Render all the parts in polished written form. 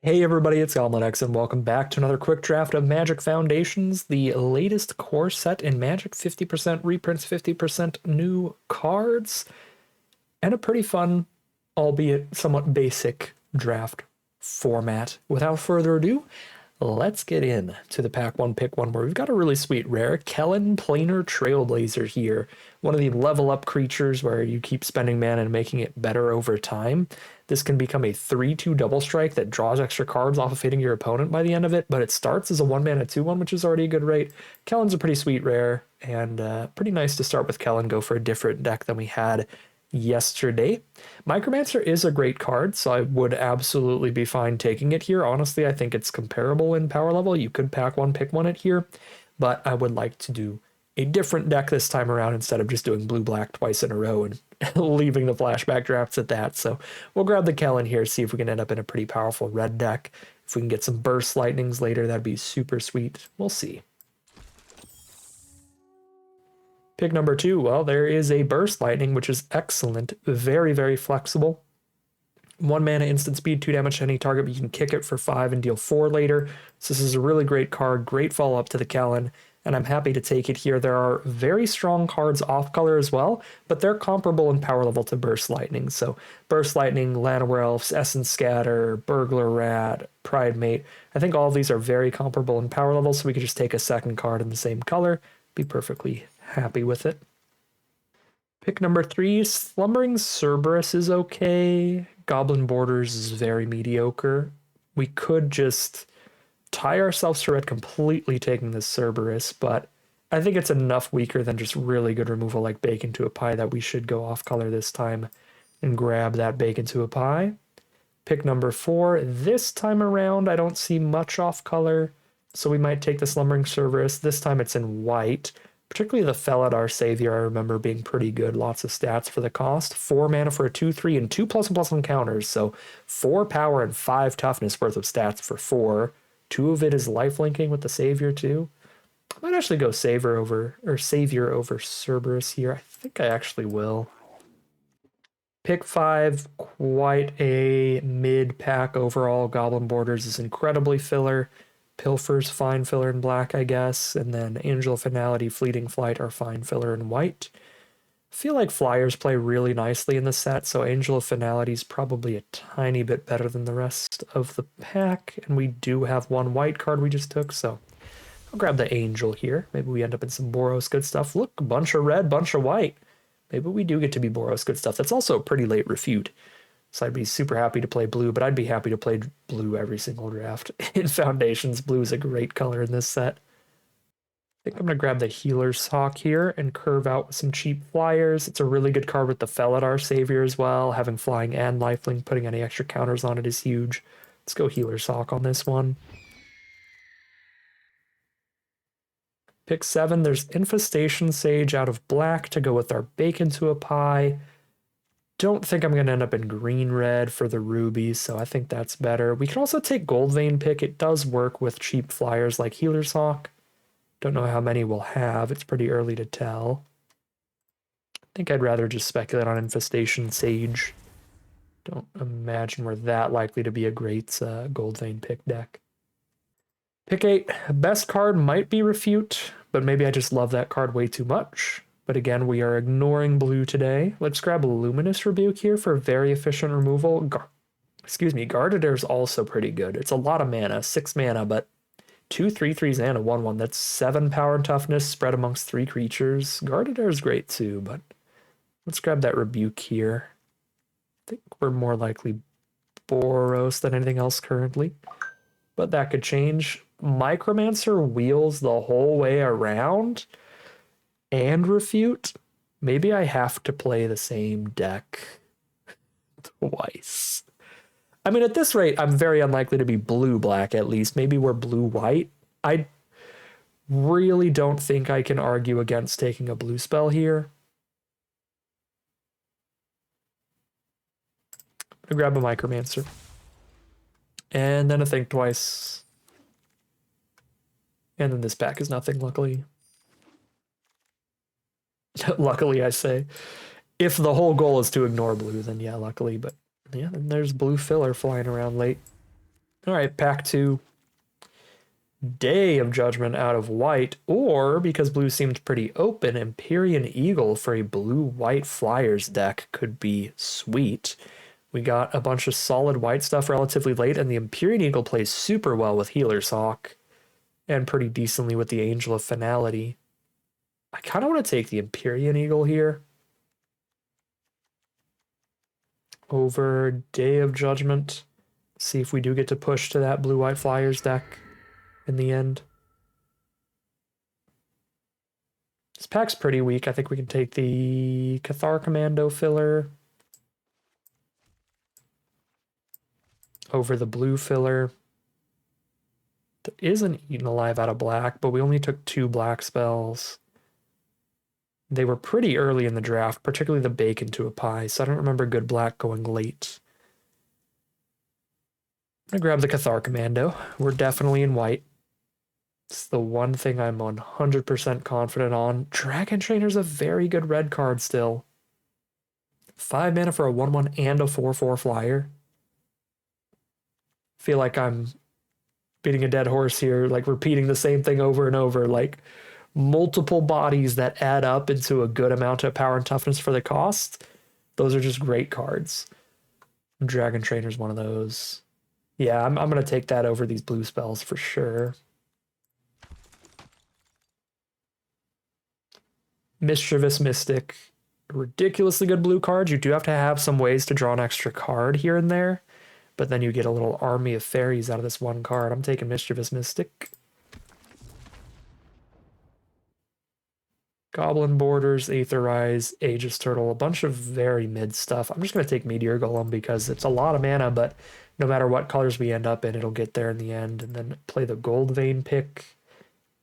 Hey everybody, it's X, and welcome back to another quick draft of Magic Foundations, the latest core set in Magic. 50% reprints, 50% new cards, and a pretty fun, albeit somewhat basic draft format. Without further ado, let's get in to the pack one, pick one, where we've got a really sweet rare Kellen Planar Trailblazer here. One of the level up creatures where you keep spending mana and making it better over time. This can become a 3/2 double strike that draws extra cards off of hitting your opponent by the end of it, but it starts as a 1 mana 2/1, which is already a good rate. Kellen's a pretty sweet rare, and pretty nice to start with Kellen, go for a different deck than we had yesterday. Micromancer is a great card, so I would absolutely be fine taking it here. Honestly, I think it's comparable in power level. You could pack one, pick one it here, but I would like to do a different deck this time around instead of just doing blue-black twice in a row and leaving the flashback drafts at that. So we'll grab the Kellen here, see if we can end up in a pretty powerful red deck. If we can get some burst lightnings later, that'd be super sweet. We'll see. Pick number 2, well, there is a burst lightning, which is excellent. Very, very flexible. 1 mana instant speed, 2 damage to any target, but you can kick it for 5 and deal 4 later. So this is a really great card, great follow-up to the Kellen, and I'm happy to take it here. There are very strong cards off color as well, but they're comparable in power level to Burst Lightning. So Burst Lightning, Llanowar Elves, Essence Scatter, Burglar Rat, Pride Mate. I think all of these are very comparable in power level, so we could just take a second card in the same color, be perfectly happy with it. Pick number 3, Slumbering Cerberus is okay. Goblin Borders is very mediocre. We could just tie ourselves to red completely taking this Cerberus, but I think it's enough weaker than just really good removal like Bacon to a Pie that we should go off color this time and grab that Bacon to a Pie. Pick number 4, this time around I don't see much off color, so we might take the Slumbering Cerberus. This time it's in white. Particularly the Felidar Savior, I remember being pretty good. Lots of stats for the cost. 4 mana for a 2/3 and 2+++ on counters. So 4 power and 5 toughness worth of stats for 4. 2 of it is lifelinking with the Savior too. I might actually go Savior over Cerberus here. I think I actually will. Pick 5, quite a mid-pack overall. Goblin Borders is incredibly filler. Pilfer's fine filler in black, I guess, and then Angel of Finality, Fleeting Flight are fine filler in white. I feel like Flyers play really nicely in the set, so Angel of Finality is probably a tiny bit better than the rest of the pack, and we do have one white card we just took, so I'll grab the Angel here. Maybe we end up in some Boros good stuff. Look, a bunch of red, bunch of white. Maybe we do get to be Boros good stuff. That's also a pretty late refute. So I'd be super happy to play blue, but I'd be happy to play blue every single draft. In Foundations, blue is a great color in this set. I think I'm going to grab the Healer's Hawk here and curve out with some cheap flyers. It's a really good card with the Felidar Savior as well. Having flying and lifelink, putting any extra counters on it is huge. Let's go Healer's Hawk on this one. Pick 7, there's Infestation Sage out of black to go with our Bacon to a Pie. Don't think I'm going to end up in green-red for the rubies, so I think that's better. We can also take Goldvein Pick. It does work with cheap flyers like Healer's Hawk. Don't know how many we'll have. It's pretty early to tell. I think I'd rather just speculate on Infestation Sage. Don't imagine we're that likely to be a great Goldvein Pick deck. Pick 8. Best card might be Refute, but maybe I just love that card way too much. But again, we are ignoring blue today. Let's grab Luminous Rebuke here for very efficient removal. Guarded Air is also pretty good. It's a lot of mana, 6 mana, but 2 3/3s and a 1/1. That's 7 power and toughness spread amongst 3 creatures. Guarded Air is great too, but let's grab that Rebuke here. I think we're more likely Boros than anything else currently, but that could change. Micromancer wheels the whole way around and Refute. Maybe I have to play the same deck twice. I mean, at this rate, I'm very unlikely to be blue-black at least. Maybe we're blue-white. I really don't think I can argue against taking a blue spell here. I'm gonna grab a Micromancer. And then a Think Twice. And then this pack is nothing, luckily. Luckily, I say. If the whole goal is to ignore blue, then yeah, luckily. But yeah, then there's blue filler flying around late. All right, pack 2. Day of Judgment out of white, or because blue seemed pretty open, Empyrean Eagle for a blue-white Flyers deck could be sweet. We got a bunch of solid white stuff relatively late, and the Empyrean Eagle plays super well with Healer's Hawk, and pretty decently with the Angel of Finality. I kind of want to take the Empyrean Eagle here over Day of Judgment. See if we do get to push to that blue-white Flyers deck in the end. This pack's pretty weak. I think we can take the Cathar Commando filler over the blue filler. There is an Eaten Alive out of black, but we only took 2 black spells. They were pretty early in the draft, particularly the Bacon to a Pie, so I don't remember good black going late. I'm gonna grab the Cathar Commando. We're definitely in white. It's the one thing I'm 100% confident on. Dragon Trainer's a very good red card still. 5 mana for a 1/1 and a 4/4 flyer. Feel like I'm beating a dead horse here, like repeating the same thing over and over, like multiple bodies that add up into a good amount of power and toughness for the cost. Those are just great cards. Dragon Trainer's one of those. Yeah, I'm going to take that over these blue spells for sure. Mischievous Mystic. Ridiculously good blue cards. You do have to have some ways to draw an extra card here and there, but then you get a little army of fairies out of this one card. I'm taking Mischievous Mystic. Goblin Borders, Aetherize, Aegis Turtle, a bunch of very mid stuff. I'm just going to take Meteor Golem because it's a lot of mana, but no matter what colors we end up in, it'll get there in the end. And then play the Gold Vein pick.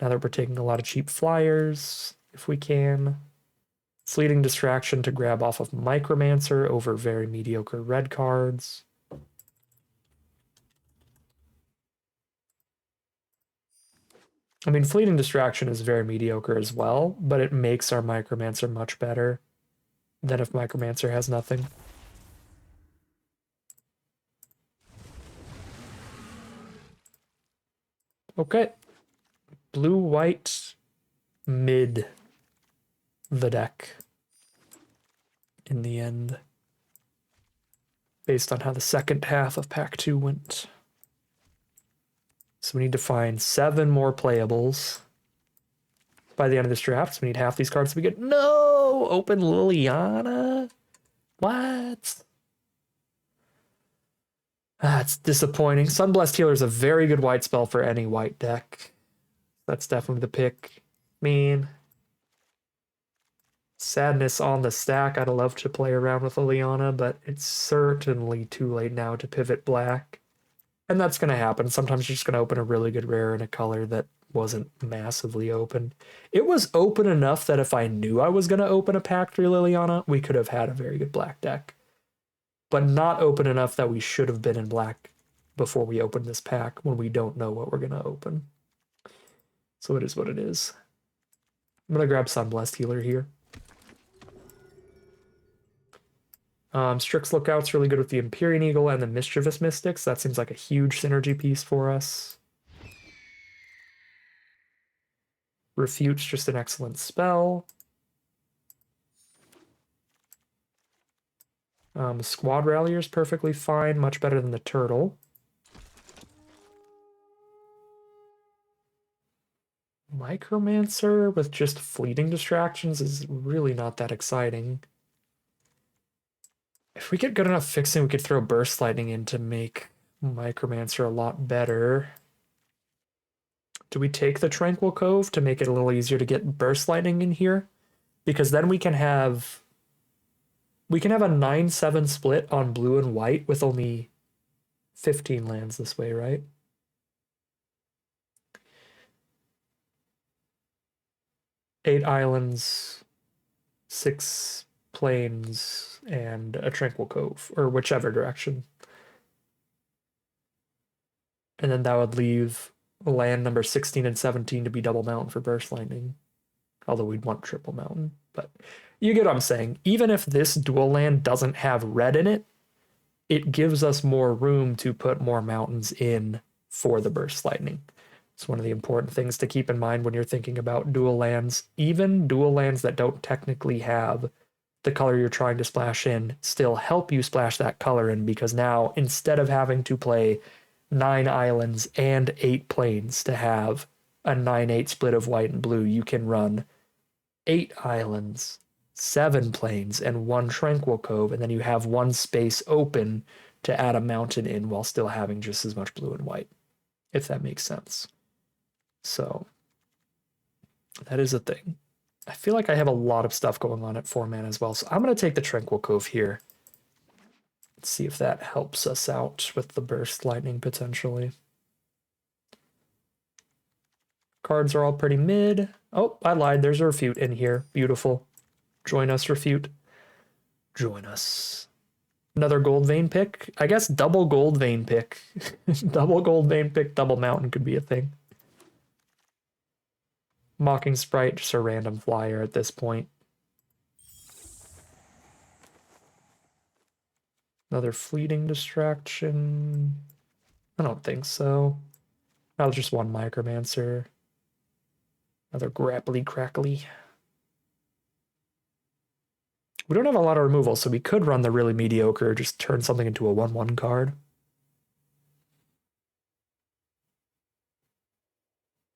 Now that we're taking a lot of cheap flyers, if we can. Fleeting Distraction to grab off of Micromancer over very mediocre red cards. I mean, Fleeting Distraction is very mediocre as well, but it makes our Micromancer much better than if Micromancer has nothing. Okay. Blue-white mid the deck in the end, based on how the second half of pack 2 went. So we need to find 7 more playables by the end of this draft. So we need half these cards to be good. No! Open Liliana? What? That's disappointing. Sunblessed Healer is a very good white spell for any white deck. That's definitely the pick. Mean. Sadness on the stack. I'd love to play around with Liliana, but it's certainly too late now to pivot black. And that's going to happen. Sometimes you're just going to open a really good rare in a color that wasn't massively open. It was open enough that if I knew I was going to open a pack 3 Liliana, we could have had a very good black deck. But not open enough that we should have been in black before we opened this pack when we don't know what we're going to open. So it is what it is. I'm going to grab Sunblessed Healer here. Strix Lookout's really good with the Empyrean Eagle and the Mischievous Mystics. That seems like a huge synergy piece for us. Refute's just an excellent spell. Squad Rallier's perfectly fine, much better than the Turtle. Micromancer with just fleeting distractions is really not that exciting. If we get good enough fixing, we could throw Burst Lightning in to make Micromancer a lot better. Do we take the Tranquil Cove to make it a little easier to get Burst Lightning in here? Because then we can have a 9-7 split on blue and white with only 15 lands this way, right? Eight islands, 6 plains, and a Tranquil Cove, or whichever direction. And then that would leave land number 16 and 17 to be double mountain for Burst Lightning. Although we'd want triple mountain, but you get what I'm saying. Even if this dual land doesn't have red in it, it gives us more room to put more mountains in for the burst lightning. It's one of the important things to keep in mind when you're thinking about dual lands. Even dual lands that don't technically have the color you're trying to splash in still help you splash that color in, because now instead of having to play 9 islands and 8 plains to have a 9-8 split of white and blue, you can run 8 islands, 7 plains, and 1 tranquil cove, and then you have 1 space open to add a mountain in while still having just as much blue and white, if that makes sense. So that is a thing. I feel like I have a lot of stuff going on at 4 mana as well, so I'm going to take the Tranquil Cove here. Let's see if that helps us out with the Burst Lightning potentially. Cards are all pretty mid. Oh, I lied. There's a Refute in here. Beautiful. Join us, Refute. Join us. Another Gold Vein pick. I guess double Gold Vein pick. Double Gold Vein pick, double Mountain could be a thing. Mocking Sprite, just a random flyer at this point. Another Fleeting Distraction. I don't think so. That was just 1 Micromancer. Another Grapply Crackly. We don't have a lot of removal, so we could run the really mediocre, just turn something into a 1/1 card.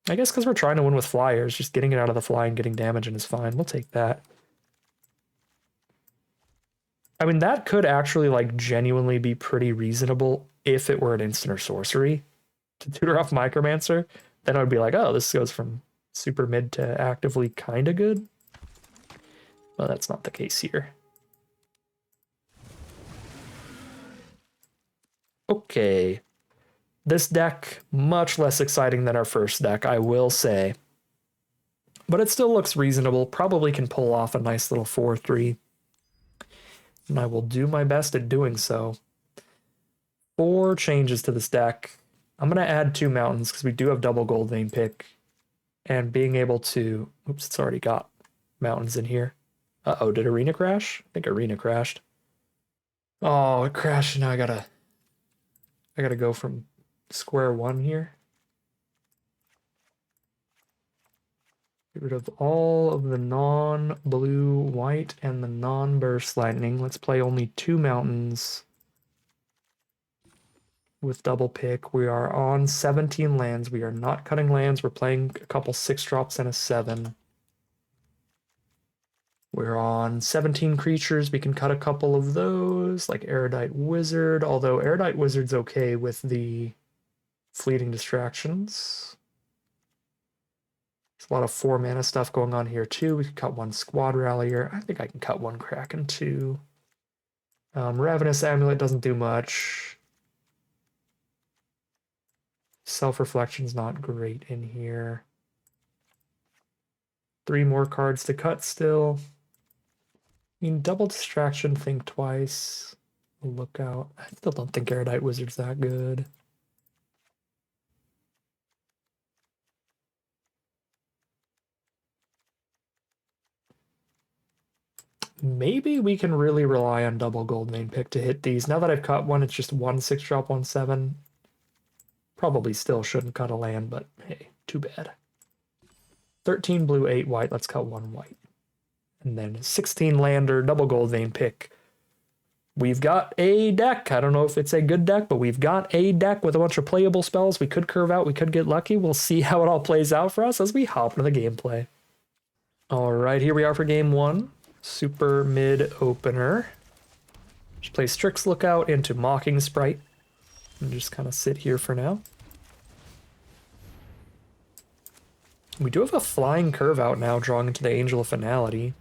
I guess because we're trying to win with flyers, just getting it out of the fly and getting damage in is fine. We'll take that. I mean, that could actually, like, genuinely be pretty reasonable if it were an instant or sorcery to tutor off Micromancer. Then I would be like, oh, this goes from super mid to actively kind of good. Well, that's not the case here. Okay. This deck, much less exciting than our first deck, I will say. But it still looks reasonable. Probably can pull off a nice little 4-3. And I will do my best at doing so. 4 changes to this deck. I'm going to add 2 mountains because we do have double Gold Vein pick. And being able to... Oops, it's already got mountains in here. Uh-oh, did Arena crash? I think Arena crashed. Oh, it crashed. Now I gotta go from square one here. Get rid of all of the non-blue white and the non-burst lightning. Let's play only 2 mountains with double pick. We are on 17 lands. We are not cutting lands. We're playing a couple 6-drops and a 7. We're on 17 creatures. We can cut a couple of those, like Erudite Wizard, although Erudite Wizard's okay with the Fleeting Distractions. There's a lot of 4 mana stuff going on here too. We could cut 1 Squad Rallier. I think I can cut 1 Kraken too. Ravenous Amulet doesn't do much. Self-Reflection's not great in here. 3 more cards to cut still. I mean, double distraction, think twice. Lookout. I still don't think Erudite Wizard's that good. Maybe we can really rely on double Gold Vein pick to hit these. Now that I've cut 1, it's just 1 6-drop, 1 7. Probably still shouldn't cut a land, but hey, too bad. 13 blue, 8 white. Let's cut 1 white. And then 16 lander, double Gold Vein pick. We've got a deck. I don't know if it's a good deck, but we've got a deck with a bunch of playable spells. We could curve out. We could get lucky. We'll see how it all plays out for us as we hop into the gameplay. All right, here we are for game 1. Super mid opener. Just play Strix Lookout into Mocking Sprite. And just kind of sit here for now. We do have a Flying Curve out now, drawing into the Angel of Finality.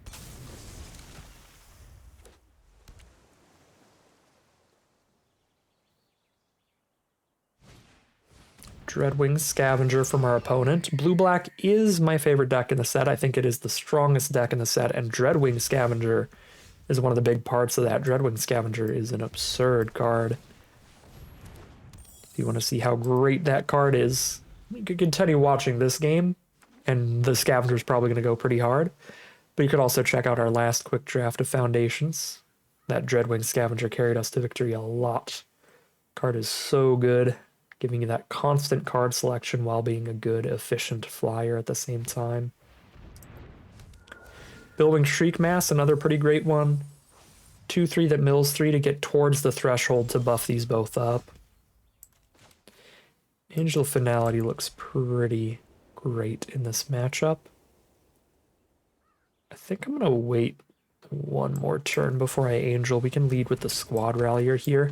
Dreadwing Scavenger from our opponent. Blue-black is my favorite deck in the set. I think it is the strongest deck in the set, and Dreadwing Scavenger is one of the big parts of that. Dreadwing Scavenger is an absurd card. If you want to see how great that card is, you can continue watching this game, and the Scavenger's probably going to go pretty hard. But you could also check out our last quick draft of Foundations. That Dreadwing Scavenger carried us to victory a lot. Card is so good, giving you that constant card selection while being a good, efficient flyer at the same time. Building Shriek Mass, another pretty great one. 2/3 that mills 3 to get towards the threshold to buff these both up. Angel Finality looks pretty great in this matchup. I think I'm going to wait one more turn before I Angel. We can lead with the Squad Rallier here.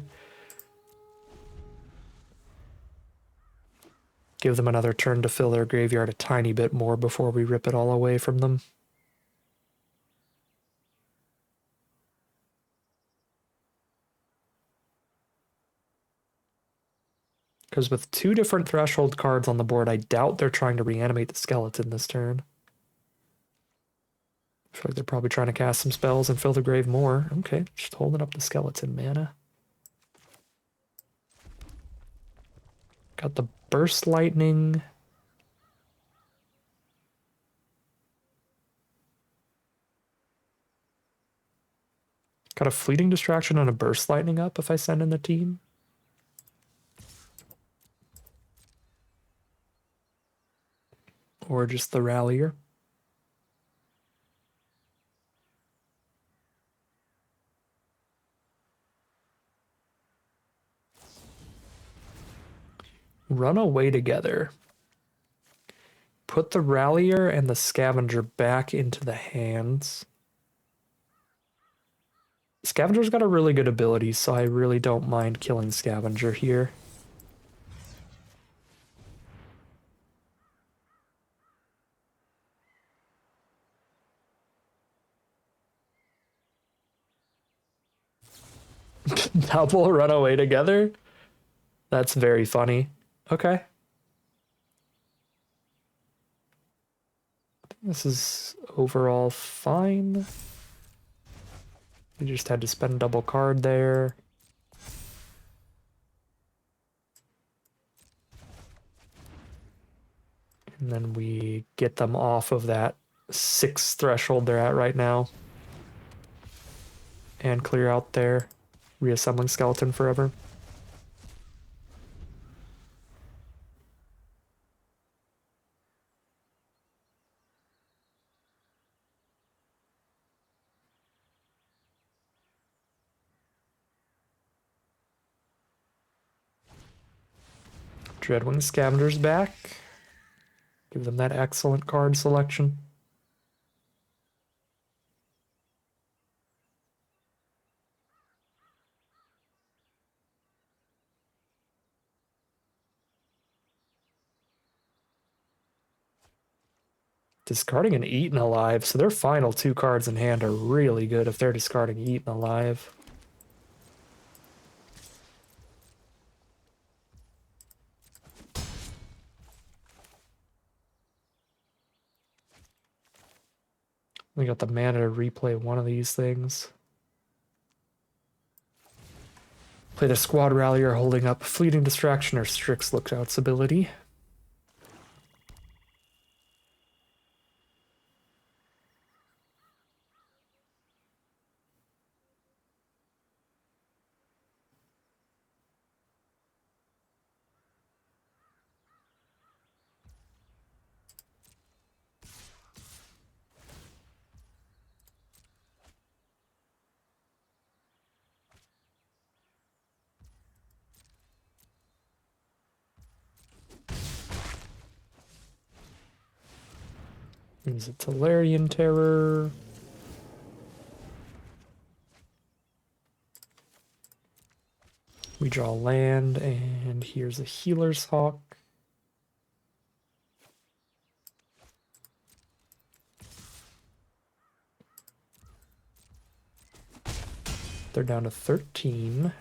Give them another turn to fill their graveyard a tiny bit more before we rip it all away from them. Because with 2 different threshold cards on the board, I doubt they're trying to reanimate the skeleton this turn. I feel like they're probably trying to cast some spells and fill the grave more. Okay, just holding up the skeleton mana. Got the Burst Lightning. Got a Fleeting Distraction and a Burst Lightning up if I send in the team. Or just the Rallier. Run away together. Put the Rallier and the Scavenger back into the hands. Scavenger's got a really good ability, so I really don't mind killing Scavenger here. Double run away together? That's very funny. Okay. I think this is overall fine. We just had to spend double card there. And then we get them off of that 6 threshold they're at right now. And clear out their reassembling skeleton forever. Dreadwing Scavenger's back. Give them that excellent card selection. Discarding an Eaten Alive, so their final 2 cards in hand are really good if they're discarding Eaten Alive. We got the mana to replay one of these things. Play the Squad Rallier holding up Fleeting Distraction or Strix Lookout's ability. Use a Tolarian Terror. We draw land, and here's a Healer's Hawk. They're down to 13.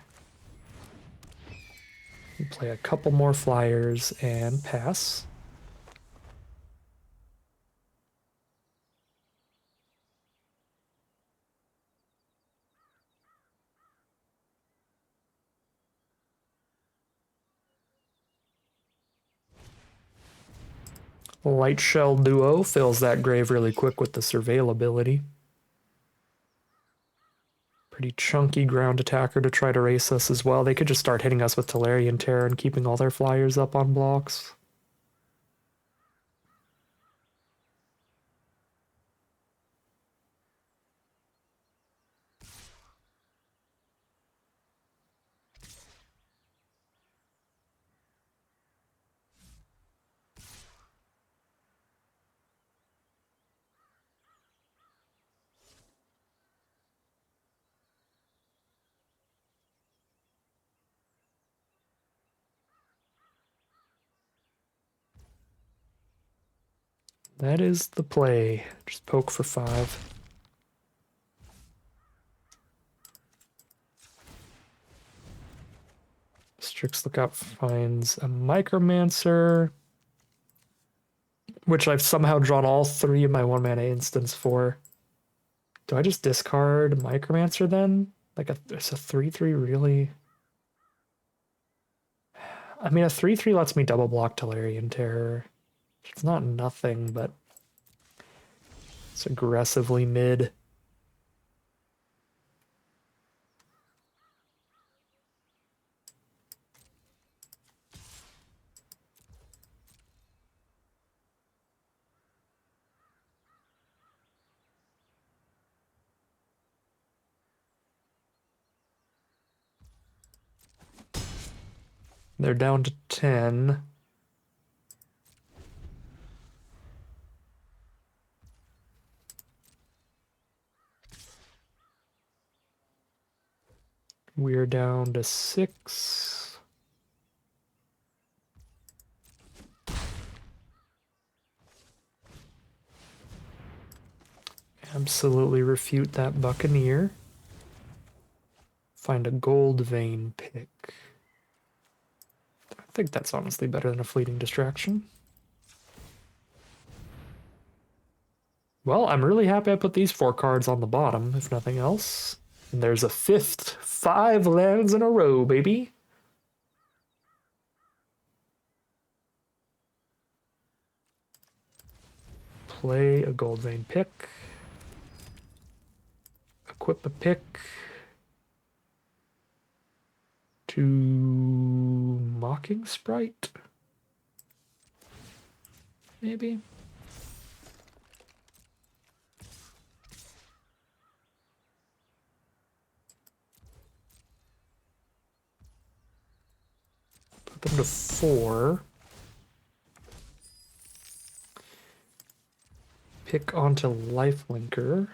We play a couple more flyers and pass. Light Shell Duo fills that grave really quick with the Surveil ability. pretty chunky ground attacker to try to race us as well. They could just start hitting us with Tolarian Terror and keeping all their flyers up on blocks. That is the play. Just poke for 5. Strix Lookout finds a Micromancer, which I've somehow drawn all 3 of my 1 mana instants for. Do I just discard Micromancer then? Like, is a 3/3 really? I mean, a 3/3 lets me double block Tolarian Terror. It's not nothing, but it's aggressively mid. They're down to 10. We're down to 6. Absolutely refute that Buccaneer. Find a gold vein pick. I think that's honestly better than a fleeting distraction. Well, I'm really happy I put these 4 cards on the bottom, if nothing else. And there's a 5th. 5 lands in a row, baby. Play a gold vein pick. Equip a pick. To Mocking Sprite? Maybe? Put them to 4. Pick onto Lifelinker.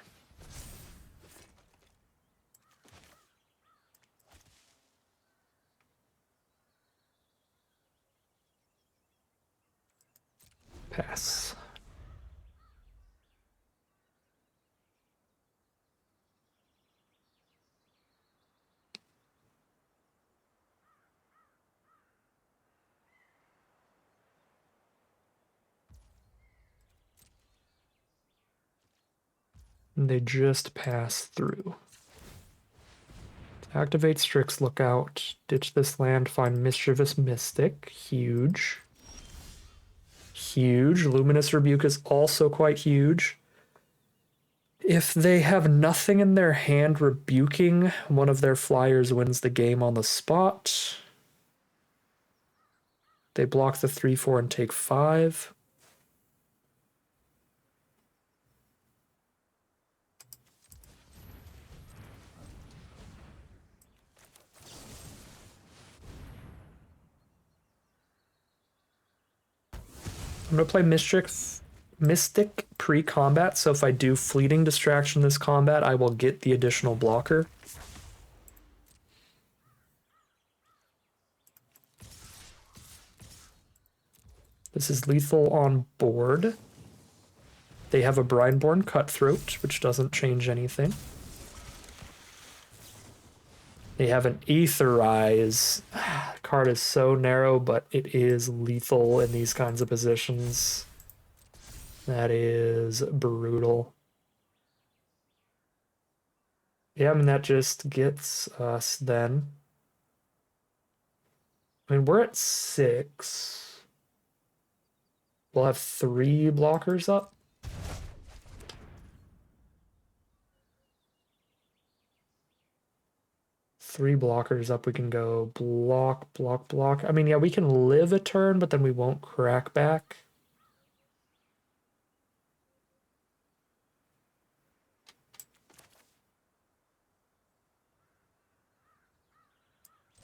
Pass. And they just pass through. Activate Strix Lookout. Ditch this land, find Mischievous Mystic. Huge. Huge. Luminous Rebuke is also quite huge. If they have nothing in their hand rebuking, one of their flyers wins the game on the spot. They block the 3/4 and take 5. I'm going to play Mystic pre-combat, so if I do Fleeting Distraction this combat, I will get the additional blocker. This is lethal on board. They have a Brineborn Cutthroat, which doesn't change anything. They have an Aetherize. Card is so narrow, but it is lethal in these kinds of positions. That is brutal. Yeah, I mean, that just gets us then. I mean, we're at 6. We'll have 3 blockers up. 3 blockers up, we can go block, block, block. I mean, yeah, we can live a turn, but then we won't crack back.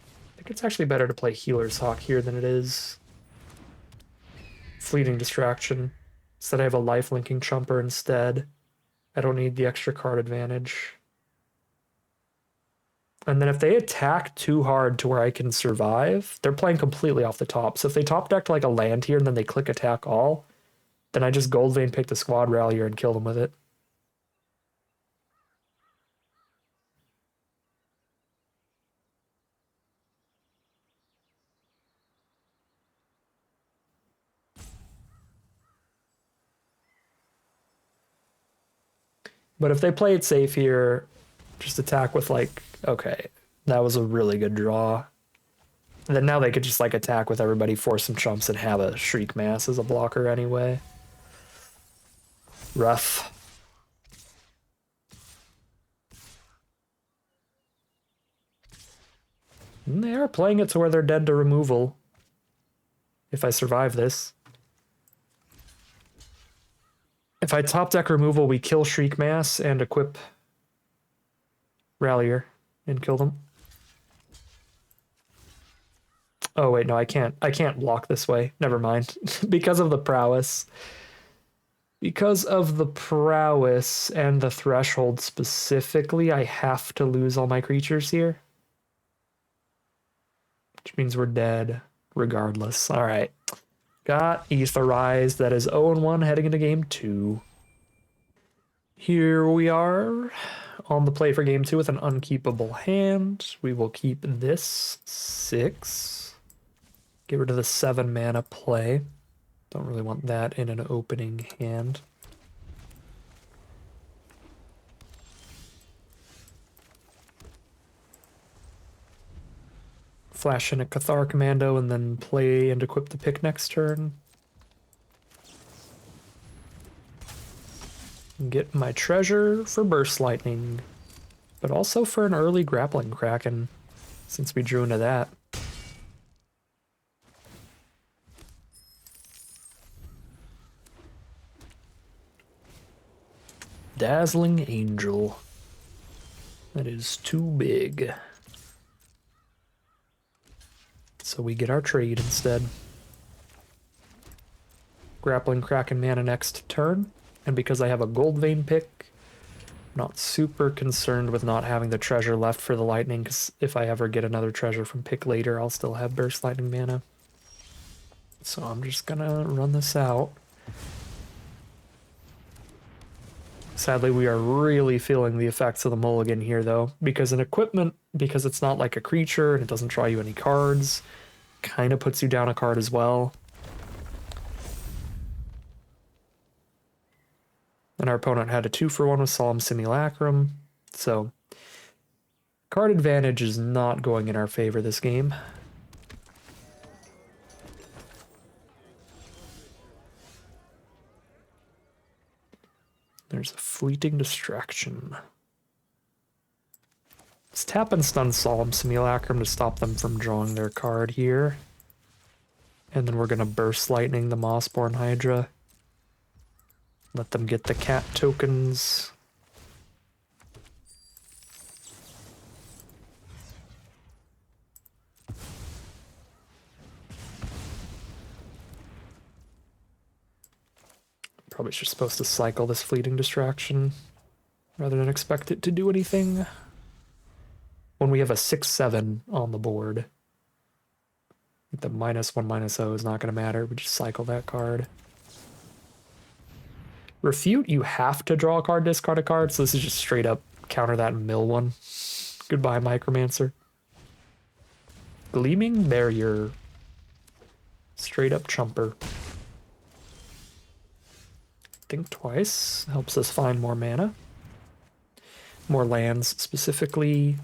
I think it's actually better to play Healer's Hawk here than it is Fleeting Distraction. Instead, I have a life linking chumper instead. I don't need the extra card advantage. And then if they attack too hard to where I can survive, they're playing completely off the top. So if they top deck like a land here and then they click attack all, then I just Gold Vein pick the Squad Rallier and kill them with it. But if they play it safe here, just attack with like, okay, that was a really good draw. And then now they could just like attack with everybody, force some chumps, and have a Shriek Mass as a blocker anyway. Rough. And they are playing it to where they're dead to removal. If I survive this. If I top deck removal, we kill Shriek Mass and equip Rallier and kill them. Oh wait, no, I can't block this way. Never mind. Because of the prowess. Because of the prowess and the threshold specifically, I have to lose all my creatures here. Which means we're dead regardless. All right. Got Aetherized. That is 0-1 heading into game 2. Here we are on the play for game 2 with an unkeepable hand. We will keep this 6. Get rid of the 7 mana play. Don't really want that in an opening hand. Flash in a Cathar Commando and then play and equip the pick next turn. Get my treasure for Burst Lightning, but also for an early Grappling Kraken, since we drew into that. Dazzling Angel. That is too big. So we get our trade instead. Grappling Kraken mana next turn. And because I have a Gold Vein pick, I'm not super concerned with not having the treasure left for the lightning, because if I ever get another treasure from pick later, I'll still have Burst Lightning mana. So I'm just gonna run this out. Sadly, we are really feeling the effects of the mulligan here, though, because an equipment, because it's not like a creature and it doesn't draw you any cards, kind of puts you down a card as well. And our opponent had a 2-for-1 with Solemn Simulacrum, so card advantage is not going in our favor this game. There's a Fleeting Distraction. Let's tap and stun Solemn Simulacrum to stop them from drawing their card here. And then we're going to Burst Lightning the Mossborn Hydra. Let them get the cat tokens. Probably just supposed to cycle this Fleeting Distraction rather than expect it to do anything. When we have a 6/7 on the board, the -1/-0 is not going to matter. We just cycle that card. Refute, you have to draw a card, discard a card, so this is just straight up counter that and mill one. Goodbye, Micromancer. Gleaming Barrier. Straight up chumper. Think twice. Helps us find more mana. More lands, specifically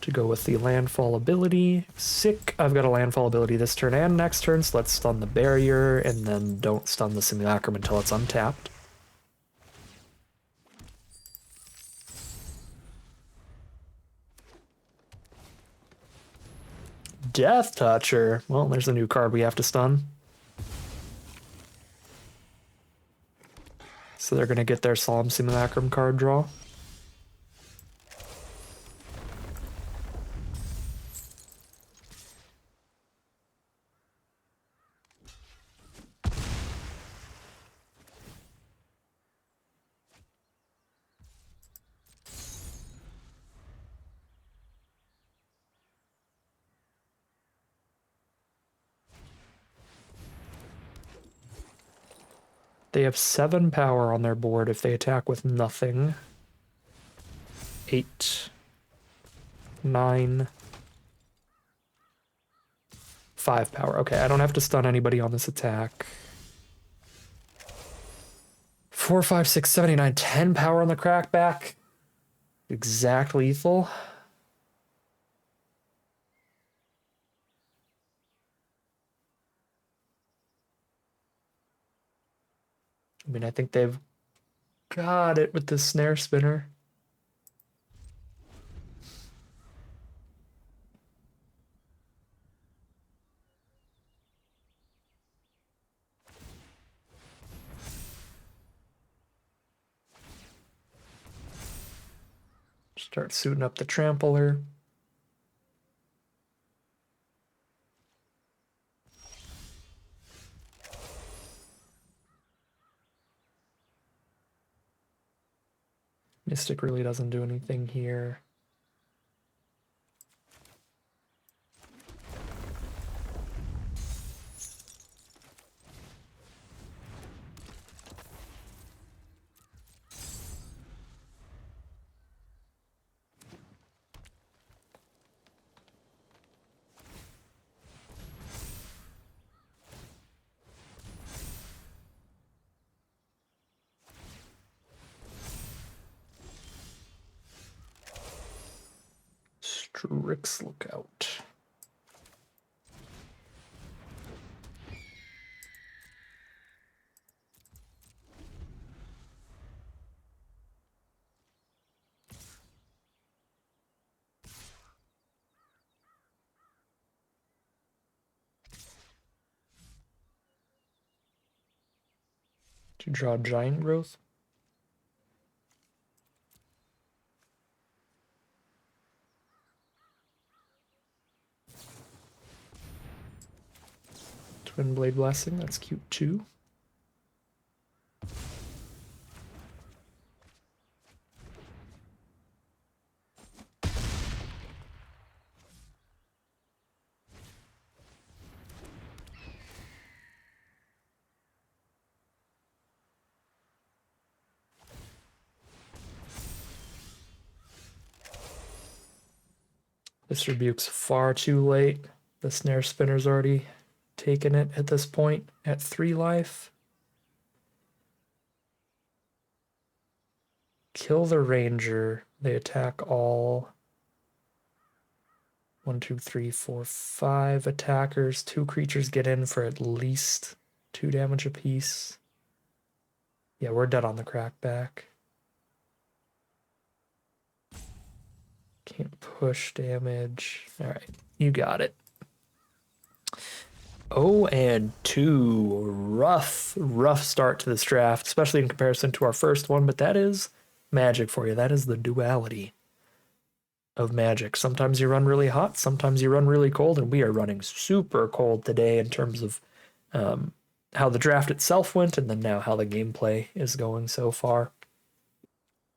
to go with the landfall ability. Sick. I've got a landfall ability this turn and next turn, so let's stun the barrier, and then don't stun the Simulacrum until it's untapped. Death Toucher. Well, there's a new card we have to stun. So they're going to get their Solemn Simulacrum card draw. They have 7 power on their board if they attack with nothing. 8, 9, 5 power. Okay, I don't have to stun anybody on this attack. 4, 5, 6, 7, 8, 9, 10 power on the crackback. Exact lethal. I mean, I think they've got it with the snare spinner. Start suiting up the trampler. Mystic really doesn't do anything here. Strix Lookout. To draw Giant Growth. Twin Blade Blessing, that's cute too. This rebuke's far too late. The snare spinner's already taken it at this point at 3 life. Kill the ranger. They attack all 1, 2, 3, 4, 5 attackers. 2 creatures get in for at least 2 damage apiece. Yeah, we're dead on the crackback. Can't push damage. All right, you got it. 0-2. Rough start to this draft, especially in comparison to our first one, but that is Magic for you. That is the duality of Magic. Sometimes you run really hot, sometimes you run really cold, and we are running super cold today in terms of how the draft itself went, and then now how the gameplay is going so far.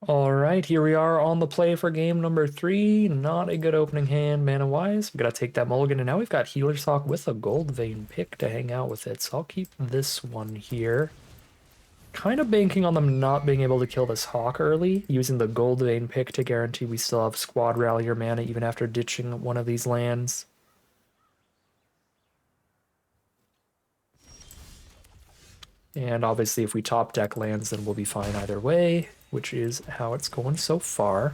All right, here we are on the play for game number 3. Not a good opening hand, mana-wise. We've got to take that mulligan, and now we've got Healer's Hawk with a Gold Vein pick to hang out with it, so I'll keep this one here. Kind of banking on them not being able to kill this Hawk early, using the Gold Vein pick to guarantee we still have Squad Rallier mana even after ditching one of these lands. And obviously if we top deck lands, then we'll be fine either way, which is how it's going so far.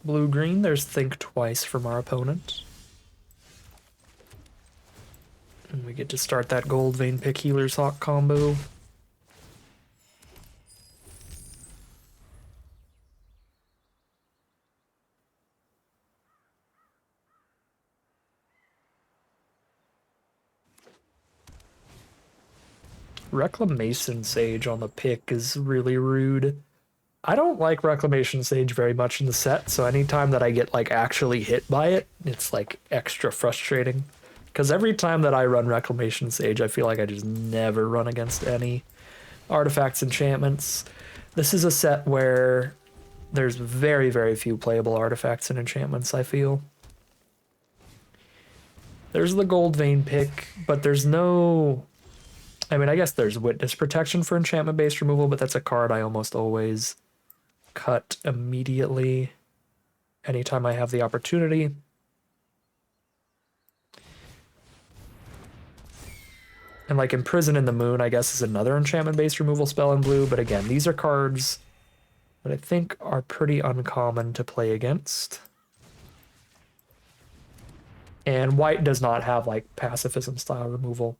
Blue-green, there's Think Twice from our opponent. And we get to start that Gold Vein pick Healer's Hawk combo. Reclamation Sage on the pick is really rude. I don't like Reclamation Sage very much in the set, so anytime that I get like actually hit by it, it's like extra frustrating. Because every time that I run Reclamation Sage, I feel like I just never run against any artifacts, enchantments. This is a set where there's very, very few playable artifacts and enchantments, I feel. There's the Gold Vein pick, but there's no... I mean, I guess there's Witness Protection for enchantment-based removal, but that's a card I almost always cut immediately anytime I have the opportunity. And like Imprison in the Moon, I guess, is another enchantment-based removal spell in blue, but again, these are cards that I think are pretty uncommon to play against. And white does not have like pacifism style removal.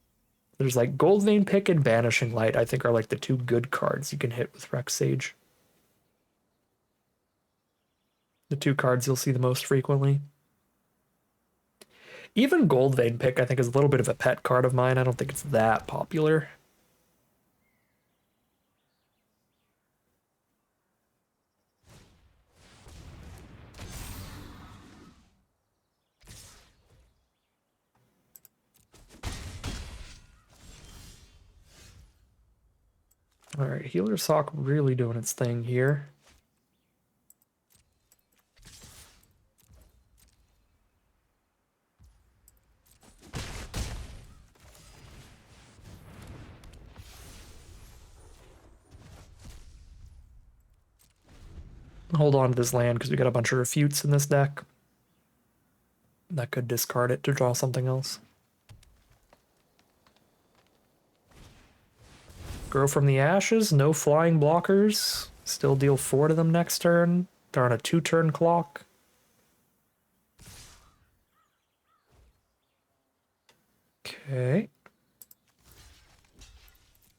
There's like Gold Vein Pick and Banishing Light, I think, are like the two good cards you can hit with Rex Sage. The two cards you'll see the most frequently. Even Gold Vein Pick, I think, is a little bit of a pet card of mine. I don't think it's that popular. All right, Healer's Hawk really doing its thing here. Hold on to this land because we got a bunch of refutes in this deck. That could discard it to draw something else. Grow from the Ashes, no flying blockers. Still deal 4 to them next turn. They're on a 2-turn clock. Okay.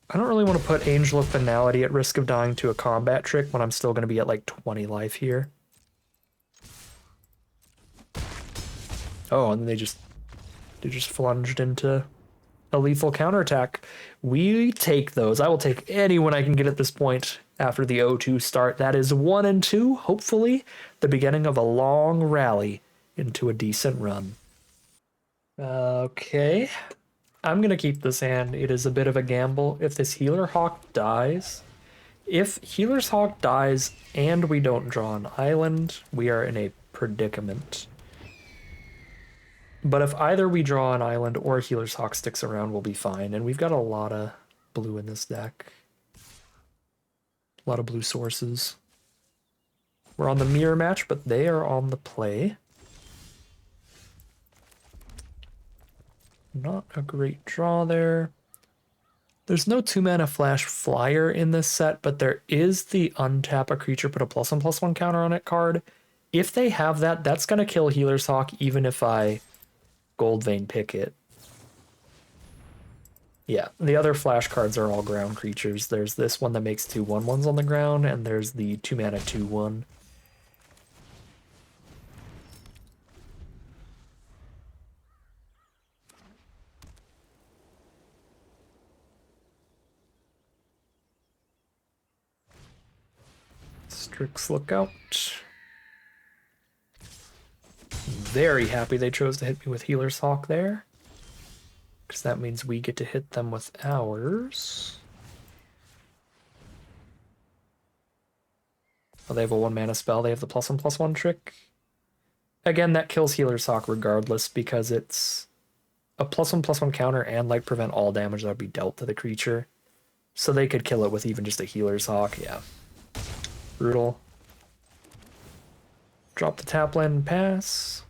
I don't really want to put Angel of Finality at risk of dying to a combat trick when I'm still going to be at like 20 life here. Oh, and they just flunged into a lethal counterattack. We take those. I will take anyone I can get at this point after the 0-2 start. That is 1 and 2, hopefully the beginning of a long rally into a decent run. Okay. I'm going to keep this hand. It is a bit of a gamble. If this Healer Hawk dies, if Healer's Hawk dies and we don't draw an island, we are in a predicament. But if either we draw an island or Healer's Hawk sticks around, we'll be fine. And we've got a lot of blue in this deck. A lot of blue sources. We're on the mirror match, but they are on the play. Not a great draw there. There's no 2-mana Flash Flyer in this set, but there is the untap a creature, put a +1/+1 counter on it card. If they have that, that's going to kill Healer's Hawk even if I Gold Vein Pick it. Yeah, the other flash cards are all ground creatures. There's this one that makes 2 1/1s on the ground, and there's the 2-mana 2/1. Strix Lookout. Very happy they chose to hit me with Healer's Hawk there, because that means we get to hit them with ours. Oh, they have a 1-mana spell. They have the +1/+1 trick. Again, that kills Healer's Hawk regardless because it's a +1/+1 counter and like prevent all damage that would be dealt to the creature. So they could kill it with even just a Healer's Hawk. Yeah. Brutal. Drop the tap land and pass.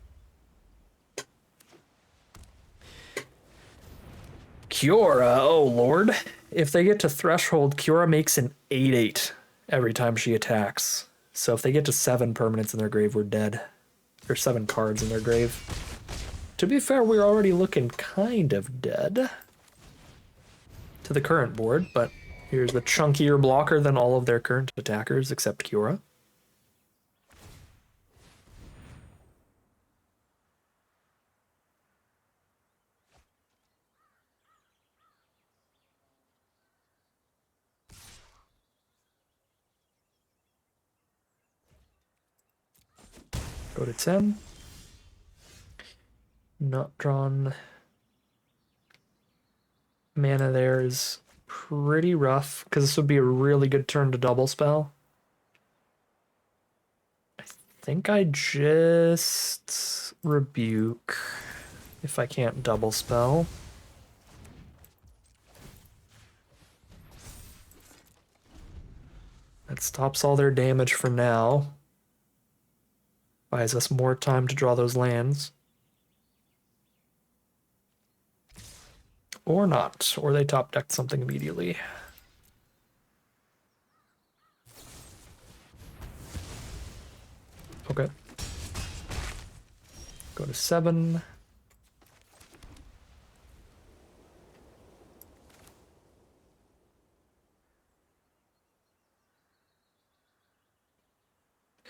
Kiora, oh lord. If they get to Threshold, Kiora makes an 8/8 every time she attacks. So if they get to 7 permanents in their grave, we're dead. Or 7 cards in their grave. To be fair, we're already looking kind of dead to the current board, but here's the chunkier blocker than all of their current attackers except Kiora. Go to 10. Not drawn. Mana there is pretty rough, because this would be a really good turn to double spell. I think I just rebuke if I can't double spell. That stops all their damage for now. Buys us more time to draw those lands. Or not. Or they top deck something immediately. Okay. Go to 7.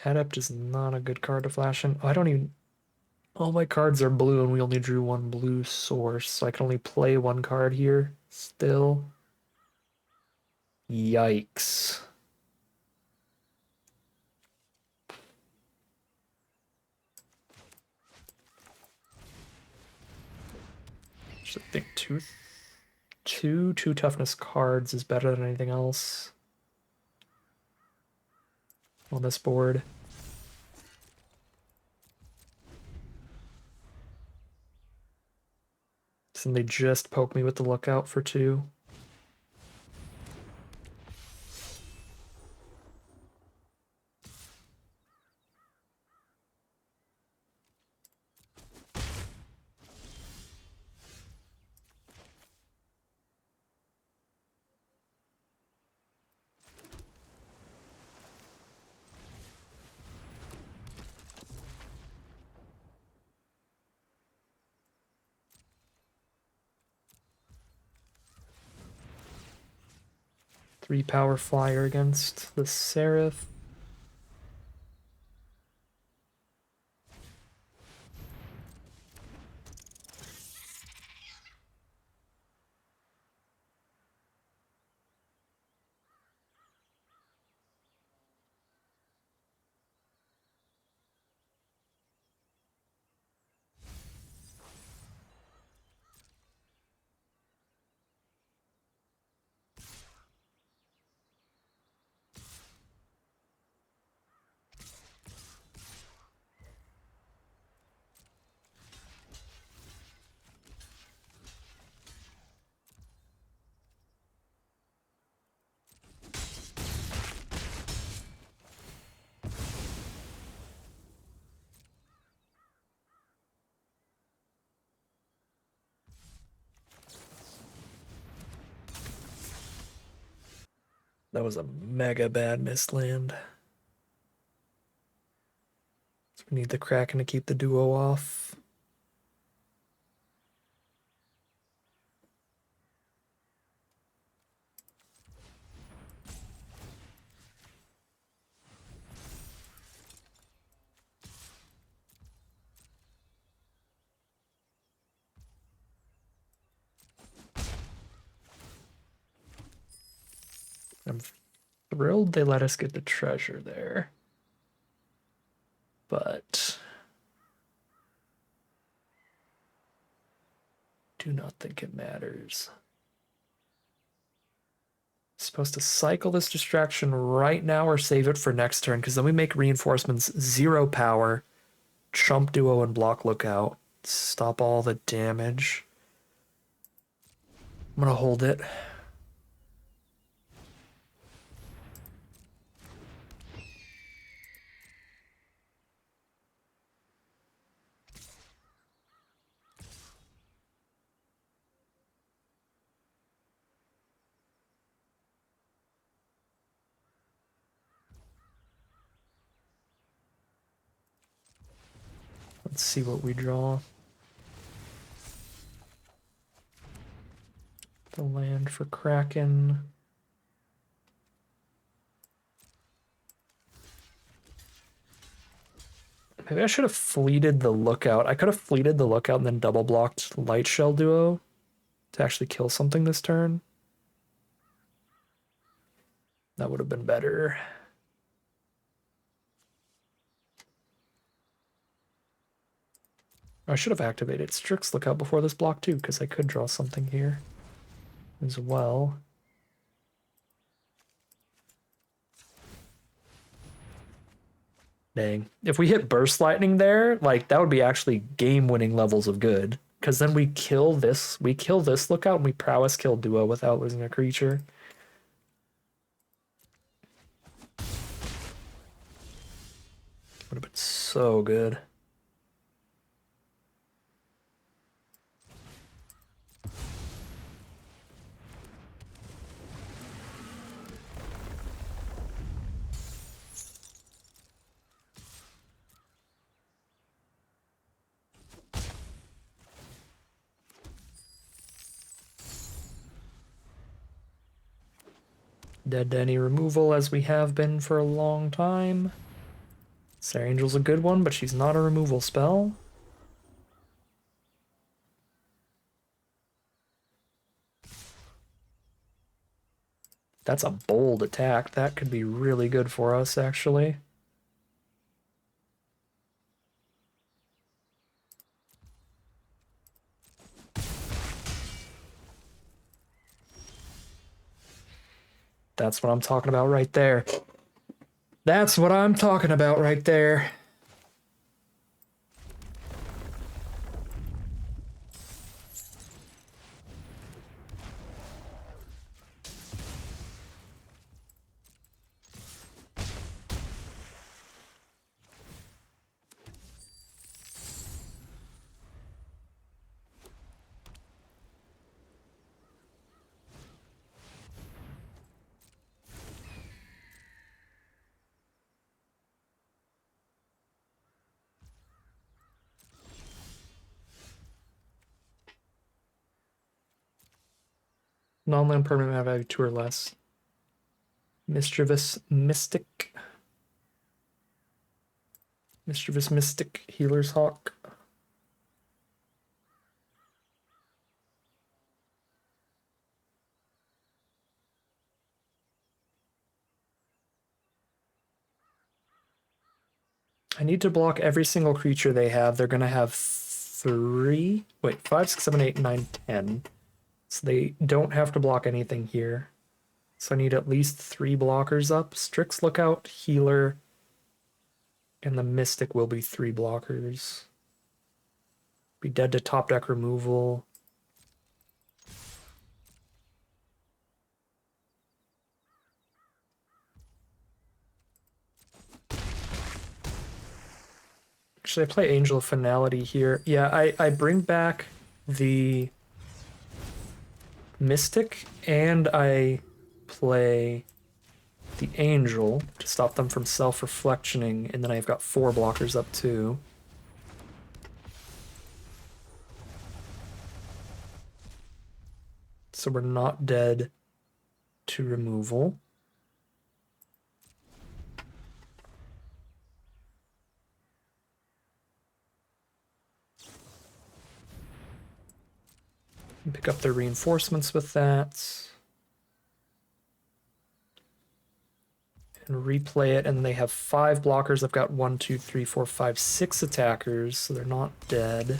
Adept is not a good card to flash in. Oh, I don't even... All my cards are blue and we only drew one blue source, so I can only play one card here still. Yikes. I think two toughness cards is better than anything else on this board. So they just poke me with the lookout for 2. Three power flyer against the Seraph. That was a mega bad missed land. So we need the Kraken to keep the duo off. I'm thrilled they let us get the treasure there. But do not think it matters. Supposed to cycle this distraction right now or save it for next turn, because then we make reinforcements 0 power, chump duo and block lookout, stop all the damage. I'm gonna hold it. Let's see what we draw. The land for Kraken. Maybe I should have fleeted the lookout. I could have fleeted the lookout and then double blocked Light Shell Duo to actually kill something this turn. That would have been better. I should have activated Strix Lookout before this block too, because I could draw something here as well. Dang. If we hit Burst Lightning there, like that would be actually game-winning levels of good. Because then we kill this Lookout, and we Prowess kill Duo without losing a creature. Would have been so good. Dead to any removal, as we have been for a long time. Sarah Angel's a good one, but she's not a removal spell. That's a bold attack. That could be really good for us, actually. That's what I'm talking about right there. That's what I'm talking about right there. Non-land permanent have value 2 or less. Mischievous Mystic. Mischievous Mystic, Healer's Hawk. I need to block every single creature they have. They're going to have 3. Wait, 5, 6, 7, 8, 9, 10. So they don't have to block anything here. So I need at least 3 blockers up. Strix Lookout, Healer, and the Mystic will be 3 blockers. Be dead to top deck removal. Should I play Angel of Finality here? Yeah, I bring back the Mystic and I play the Angel to stop them from self-reflectioning, and then I've got 4 blockers up too. So we're not dead to removal. Pick up their reinforcements with that. And replay it, and they have 5 blockers. I've got 1, 2, 3, 4, 5, 6 attackers, so they're not dead.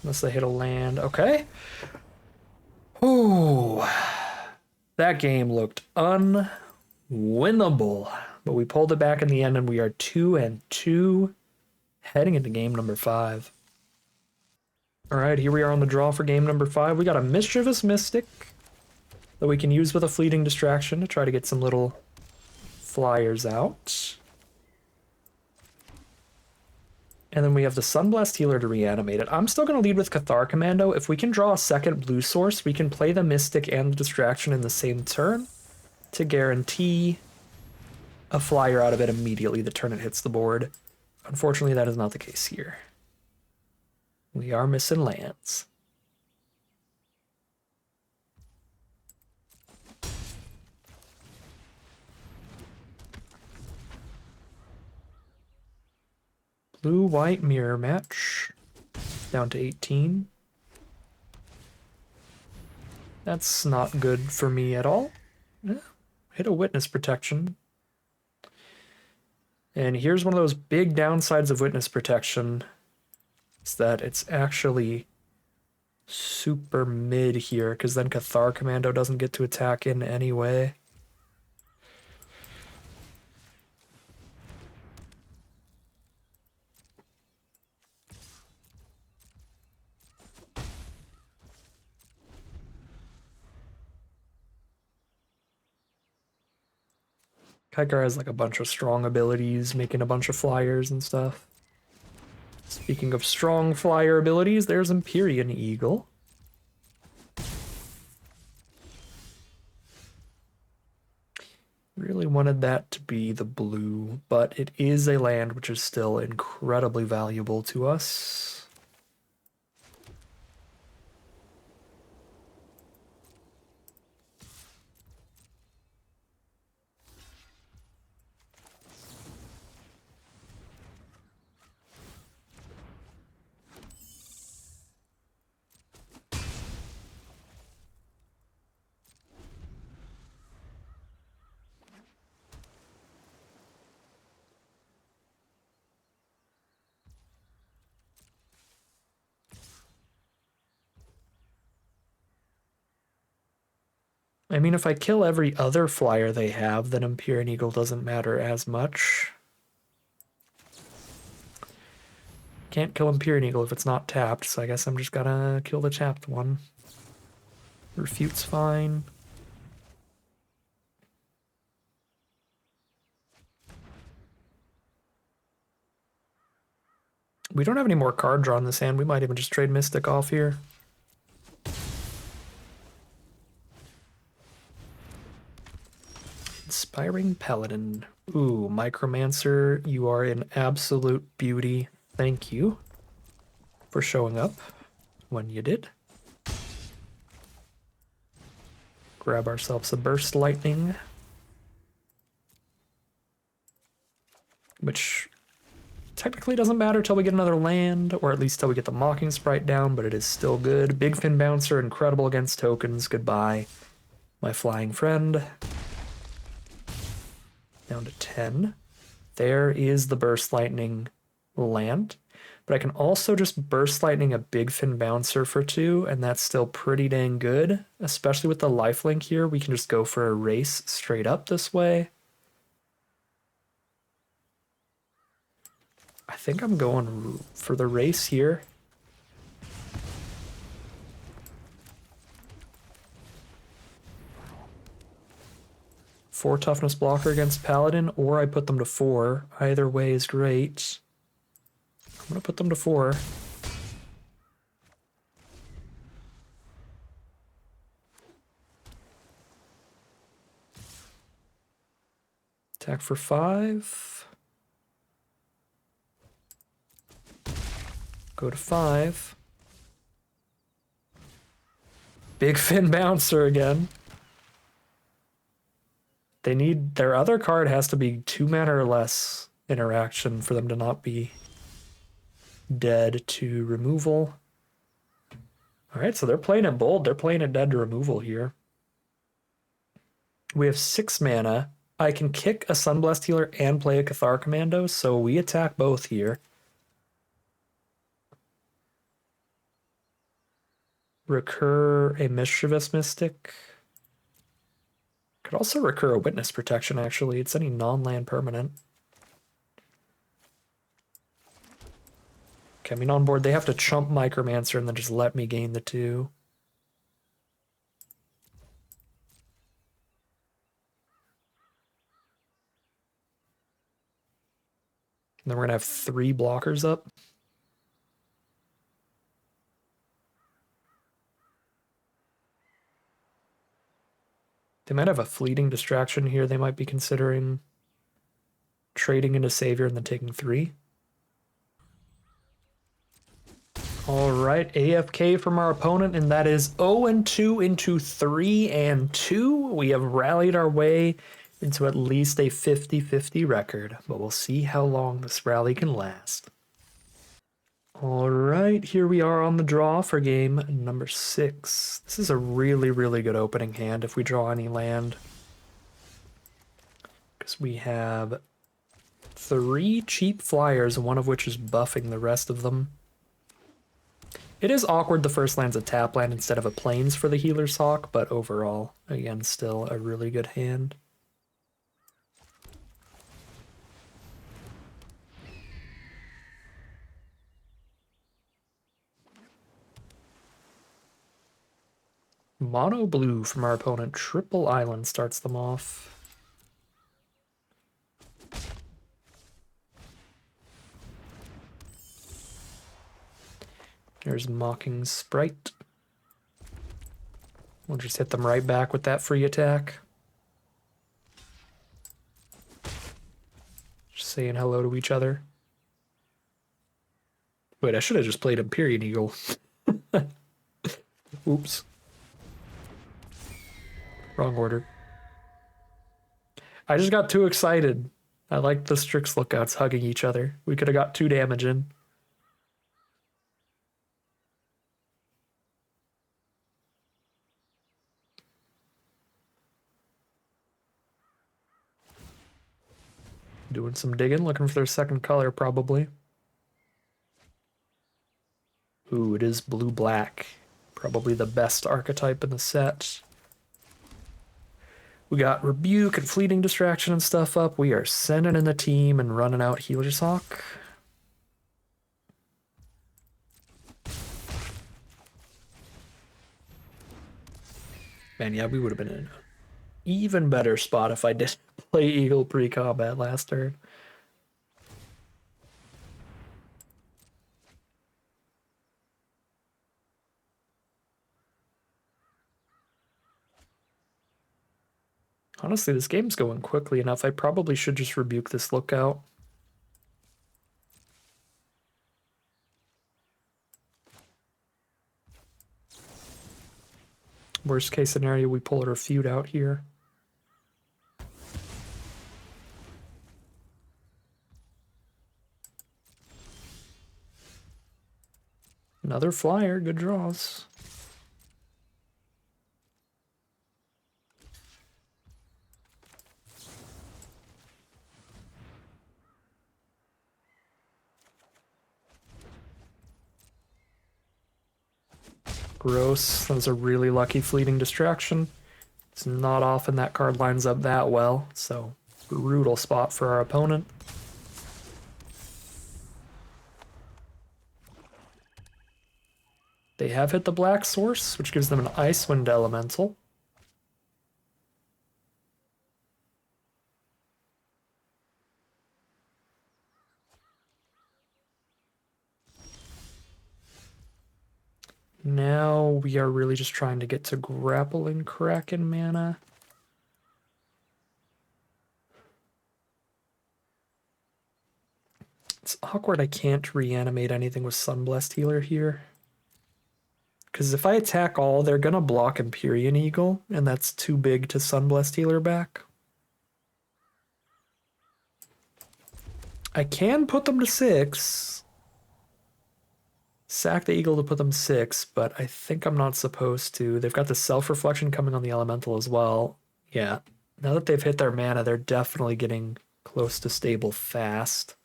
Unless they hit a land. Okay. Ooh. That game looked unwinnable. But we pulled it back in the end, and we are 2-2 heading into game number 5. All right, here we are on the draw for game number 5. We got a Mischievous Mystic that we can use with a fleeting distraction to try to get some little flyers out. And then we have the Sunblast Healer to reanimate it. I'm still going to lead with Cathar Commando. If we can draw a second blue source, we can play the Mystic and the distraction in the same turn to guarantee a flyer out of it immediately the turn it hits the board. Unfortunately, that is not the case here. We are missing lands. Blue-white mirror match. Down to 18. That's not good for me at all. Hit a witness protection. And here's one of those big downsides of witness protection. Is that it's actually super mid here, because then Cathar Commando doesn't get to attack in anyway. Kaikar has like a bunch of strong abilities, making a bunch of flyers and stuff. Speaking of strong flyer abilities, there's Empyrean Eagle. Really wanted that to be the blue, but it is a land which is still incredibly valuable to us. I mean, if I kill every other flyer they have, then Empyrean Eagle doesn't matter as much. Can't kill Empyrean Eagle if it's not tapped, so I guess I'm just gonna kill the tapped one. Refute's fine. We don't have any more card draw in this hand. We might even just trade Mystic off here. Inspiring Paladin. Ooh, Micromancer, you are an absolute beauty. Thank you for showing up when you did. Grab ourselves a Burst Lightning, which technically doesn't matter till we get another land, or at least till we get the Mocking Sprite down, but it is still good. Big Fin Bouncer, incredible against tokens. Goodbye, my flying friend. Down to 10. There is the Burst Lightning land. But I can also just Burst Lightning a Big Fin Bouncer for 2, and that's still pretty dang good. Especially with the lifelink here, we can just go for a race straight up this way. I think I'm going for the race here. Four toughness blocker against Paladin, or I put them to 4. Either way is great. I'm gonna put them to 4. Attack for 5. Go to 5. Big Fin Bouncer again. They need, their other card has to be 2 mana or less interaction for them to not be dead to removal. Alright, so they're playing it bold. They're playing it dead to removal here. We have 6 mana. I can kick a Sunblessed Healer and play a Cathar Commando, so we attack both here. Recur a Mischievous Mystic. Could also recur a Witness Protection, actually. It's any non-land permanent. Okay, I mean, on board, they have to chump Micromancer and then just let me gain the 2. And then we're going to have 3 blockers up. They might have a fleeting distraction here. They might be considering trading into Savior and then taking 3. All right, AFK from our opponent, and that is 0-2 into 3-2. We have rallied our way into at least a 50-50 record, but we'll see how long this rally can last. All right, here we are on the draw for game number 6. This is a really, really good opening hand if we draw any land. Because we have 3 cheap flyers, one of which is buffing the rest of them. It is awkward the first land's a tap land instead of a plains for the Healer's Hawk, but overall, again, still a really good hand. Mono blue from our opponent. Triple Island starts them off. There's Mocking Sprite. We'll just hit them right back with that free attack. Just saying hello to each other. Wait, I should have just played Empyrean Eagle. Oops. Wrong order. I just got too excited. I liked the Strix Lookouts hugging each other. We could have got 2 damage in. Doing some digging, looking for their second color, probably. Ooh, it is blue-black. Probably the best archetype in the set. We got Rebuke and Fleeting Distraction and stuff up. We are sending in the team and running out Healer's Hawk. Man, yeah, we would have been in an even better spot if I didn't play Eagle pre-combat last turn. Honestly, this game's going quickly enough. I probably should just Rebuke this Lookout. Worst case scenario, we pull our feud out here. Another flyer, good draws. Gross. That was a really lucky Fleeting Distraction. It's not often that card lines up that well, so brutal spot for our opponent. They have hit the Black Source, which gives them an Icewind Elemental. Now we are really just trying to get to Grappling Kraken mana. It's awkward I can't reanimate anything with Sunblessed Healer here. Because if I attack all, they're going to block Empyrean Eagle, and that's too big to Sunblessed Healer back. I can put them to 6. Sack the Eagle to put them 6, but I think I'm not supposed to. They've got the Self-Reflection coming on the Elemental as well. Yeah, now that they've hit their mana, they're definitely getting close to stable fast.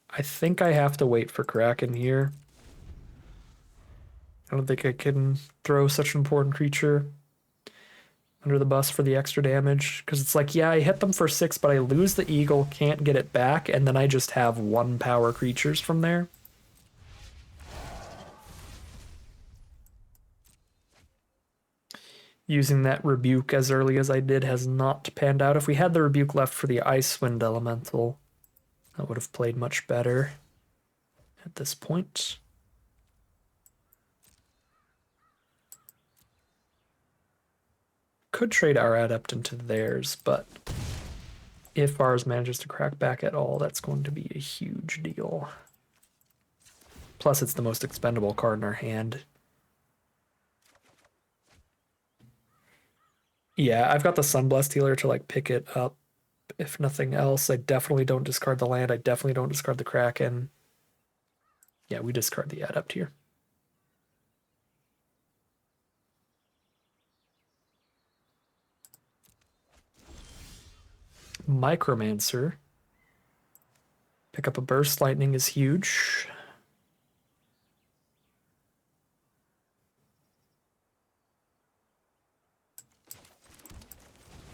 I think I have to wait for Kraken here. I don't think I can throw such an important creature under the bus for the extra damage, because it's like, yeah, I hit them for 6, but I lose the Eagle, can't get it back, and then I just have 1 power creatures from there. Using that Rebuke as early as I did has not panned out. If we had the Rebuke left for the Icewind Elemental, that would have played much better at this point. Could trade our Adept into theirs, but if ours manages to crack back at all, that's going to be a huge deal. Plus, it's the most expendable card in our hand. Yeah, I've got the Sunblessed Healer to like pick it up. If nothing else, I definitely don't discard the land. I definitely don't discard the Kraken. Yeah, we discard the Adept here. Micromancer. Pick up a Burst Lightning is huge.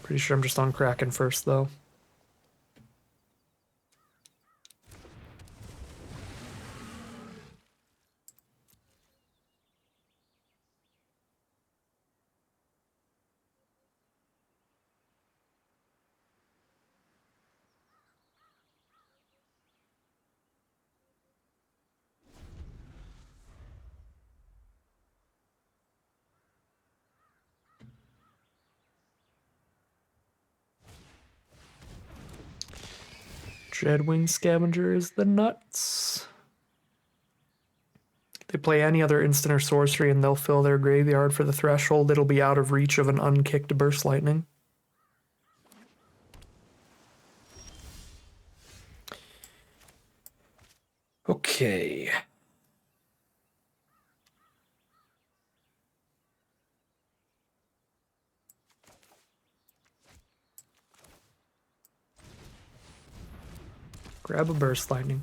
Pretty sure I'm just on Kraken first, though. Dreadwing Scavenger is the nuts. They play any other instant or sorcery and they'll fill their graveyard for the threshold. It'll be out of reach of an unkicked Burst Lightning. Okay. Grab a Burst Lightning.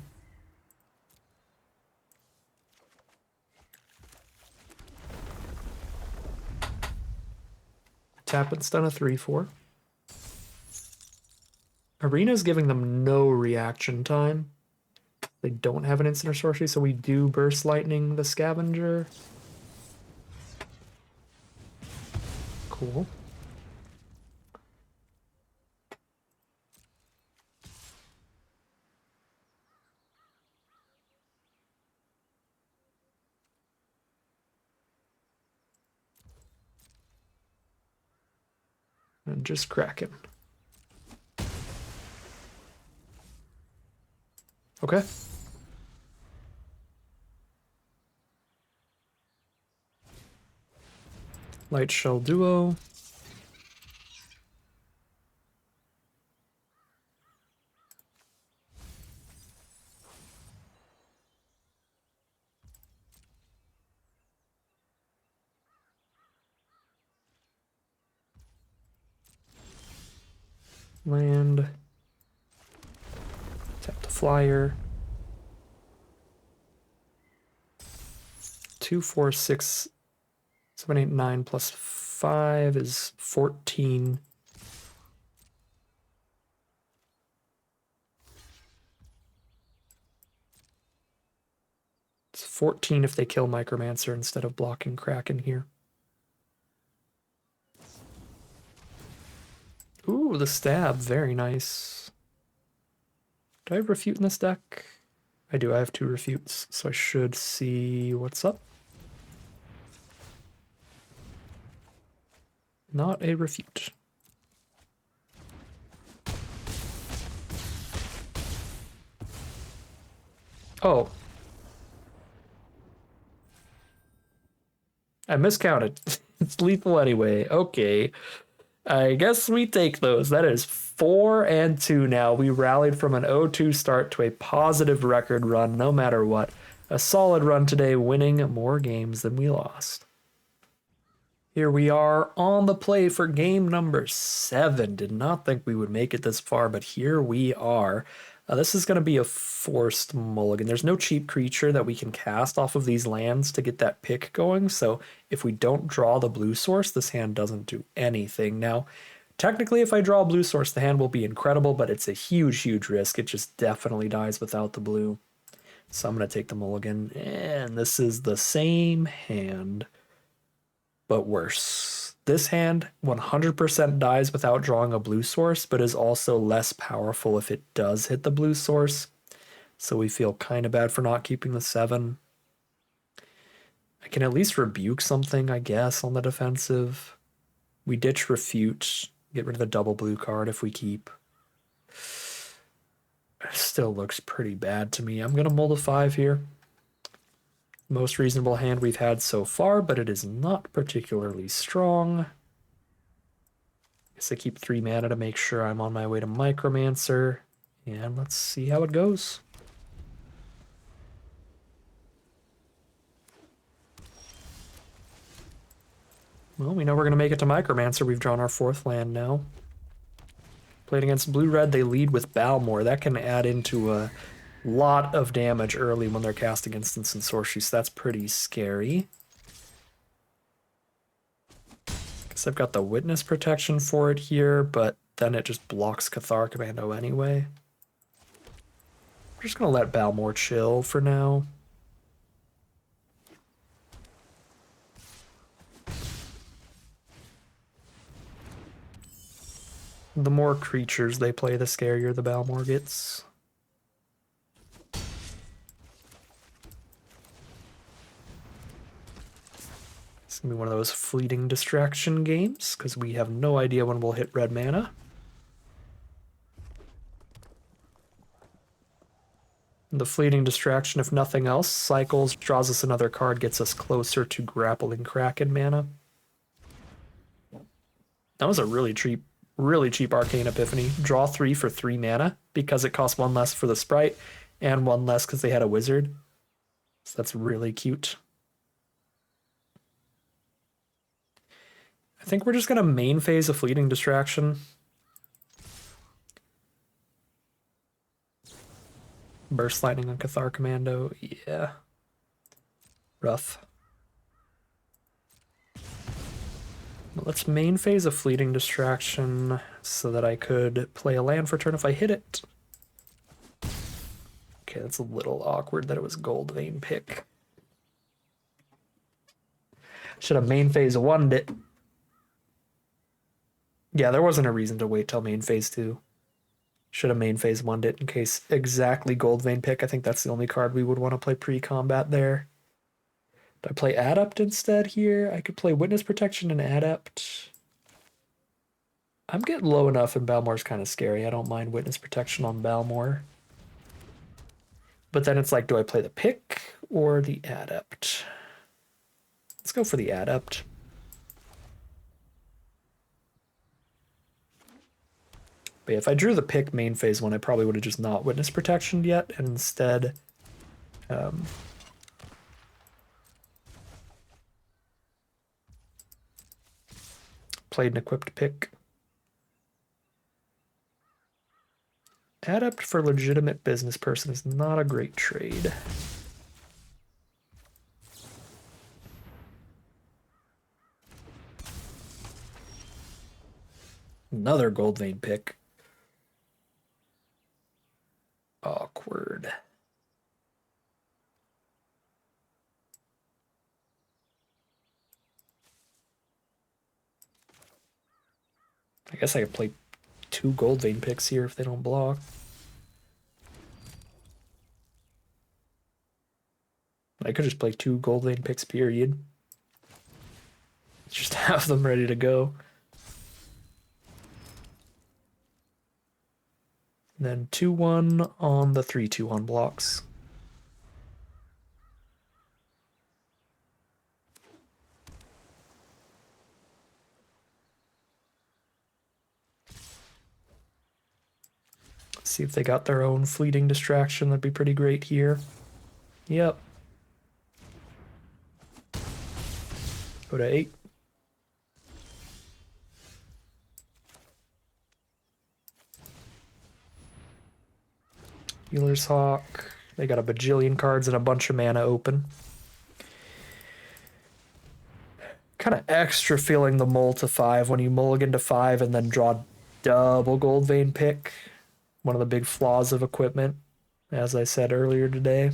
Tap and stun a 3/4. Arena's giving them no reaction time. They don't have an instant or sorcery, so we do Burst Lightning the Scavenger. Cool. And just Kraken. Okay. Light Shell Duo. Land. Tap the flyer. 2, 4, 6, 7, 8, 9 plus 5 is 14. It's 14 if they kill Micromancer instead of blocking Kraken here. Ooh, the stab. Very nice. Do I have Refute in this deck? I do. I have 2 Refutes, so I should see what's up. Not a Refute. Oh. I miscounted. It's lethal anyway. Okay. I guess we take those. That is 4 and 2 now. We rallied from an 0-2 start to a positive record run no matter what. A solid run today, winning more games than we lost. Here we are on the play for game number 7. Did not think we would make it this far, but here we are. This is going to be a forced mulligan. There's no cheap creature that we can cast off of these lands to get that pick going, so if we don't draw the blue source, this hand doesn't do anything. Now, technically, if I draw a blue source, the hand will be incredible, but it's a huge, huge risk. It just definitely dies without the blue. So I'm going to take the mulligan, and this is the same hand, but worse. This hand 100% dies without drawing a blue source, but is also less powerful if it does hit the blue source. So we feel kind of bad for not keeping the 7. I can at least rebuke something, I guess, on the defensive. We ditch Refute, get rid of the double blue card if we keep. It still looks pretty bad to me. I'm going to mull the 5 here. Most reasonable hand we've had so far, but it is not particularly strong. Guess I keep 3 mana to make sure I'm on my way to Micromancer. And let's see how it goes. Well, we know we're going to make it to Micromancer. We've drawn our 4th land now. Playing against blue-red, they lead with Balmor. That can add into a lot of damage early when they're casting instants and sorcery, so that's pretty scary. Guess I've got the witness protection for it here, but then it just blocks Cathar Commando anyway. I'm just gonna let Balmor chill for now. The more creatures they play, the scarier the Balmor gets. It's gonna be one of those fleeting distraction games, because we have no idea when we'll hit red mana. The fleeting distraction, if nothing else, cycles, draws us another card, gets us closer to grappling Kraken mana. That was a really cheap Arcane Epiphany. Draw 3 for 3 mana because it costs 1 less for the sprite and 1 less because they had a wizard. So that's really cute. I think we're just going to main phase a Fleeting Distraction. Burst Lightning on Cathar Commando. Yeah. Rough. Let's main phase a Fleeting Distraction so that I could play a land for turn if I hit it. Okay, that's a little awkward that it was Gold Vein pick. Should have main phase 1'd it. Yeah, there wasn't a reason to wait till main phase 2. Should have main phase 1'd it in case exactly Gold Vein pick. I think that's the only card we would want to play pre-combat there. Do I play Adept instead here? I could play Witness Protection and Adept. I'm getting low enough and Balmor's kind of scary. I don't mind Witness Protection on Balmor. But then it's like, do I play the pick or the Adept? Let's go for the Adept. But if I drew the pick main phase 1, I probably would have just not Witness Protection yet, and instead played an equipped pick. Adept for legitimate business person is not a great trade. Another Gold Vein pick. Awkward. I guess I could play 2 Gold Vein picks here if they don't block. I could just play 2 Gold Vein picks, period. Just have them ready to go. And then 2/1 on the 3/2 blocks. See if they got their own Fleeting Distraction. That'd be pretty great here. Yep. Go to 8. Healer's Hawk. They got a bajillion cards and a bunch of mana open. Kind of extra feeling the mull to 5 when you mulligan to 5 and then draw double Gold Vein pick. One of the big flaws of equipment, as I said earlier today.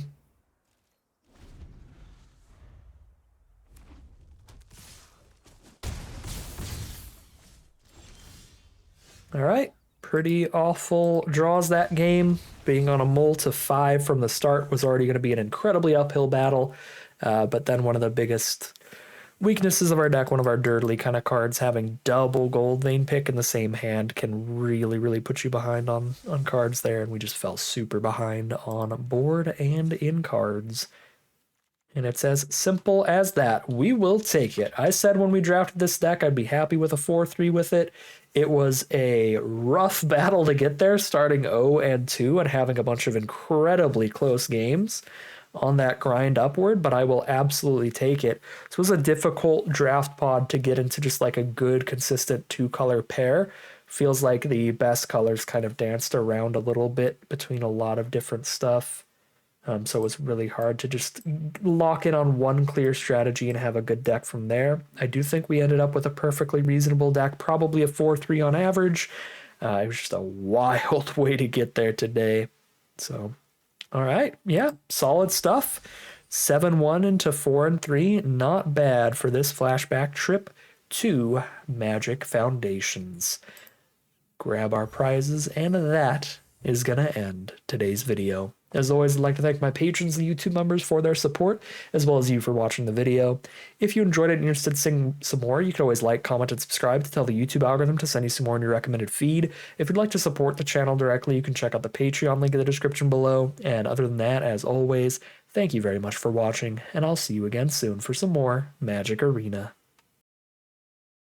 All right, pretty awful draws that game. Being on a mull to 5 from the start was already going to be an incredibly uphill battle, but then one of the biggest weaknesses of our deck, one of our dirtly kind of cards, having double Gold Vein pick in the same hand can really put you behind on cards there, and we just fell super behind on board and in cards. And it's as simple as that. We will take it. I said when we drafted this deck I'd be happy with a 4-3 with it. It was a rough battle to get there, starting 0-2 and having a bunch of incredibly close games on that grind upward, but I will absolutely take it. This was a difficult draft pod to get into just like a good, consistent 2-color pair. Feels like the best colors kind of danced around a little bit between a lot of different stuff. So it was really hard to just lock in on one clear strategy and have a good deck from there. I do think we ended up with a perfectly reasonable deck, probably a 4-3 on average. It was just a wild way to get there today. So, all right. Yeah, solid stuff. 7-1 into 4-3. Not bad for this flashback trip to Magic Foundations. Grab our prizes, and that is going to end today's video. As always, I'd like to thank my patrons and YouTube members for their support, as well as you for watching the video. If you enjoyed it and you're interested in seeing some more, you can always like, comment, and subscribe to tell the YouTube algorithm to send you some more in your recommended feed. If you'd like to support the channel directly, you can check out the Patreon link in the description below. And other than that, as always, thank you very much for watching, and I'll see you again soon for some more Magic Arena.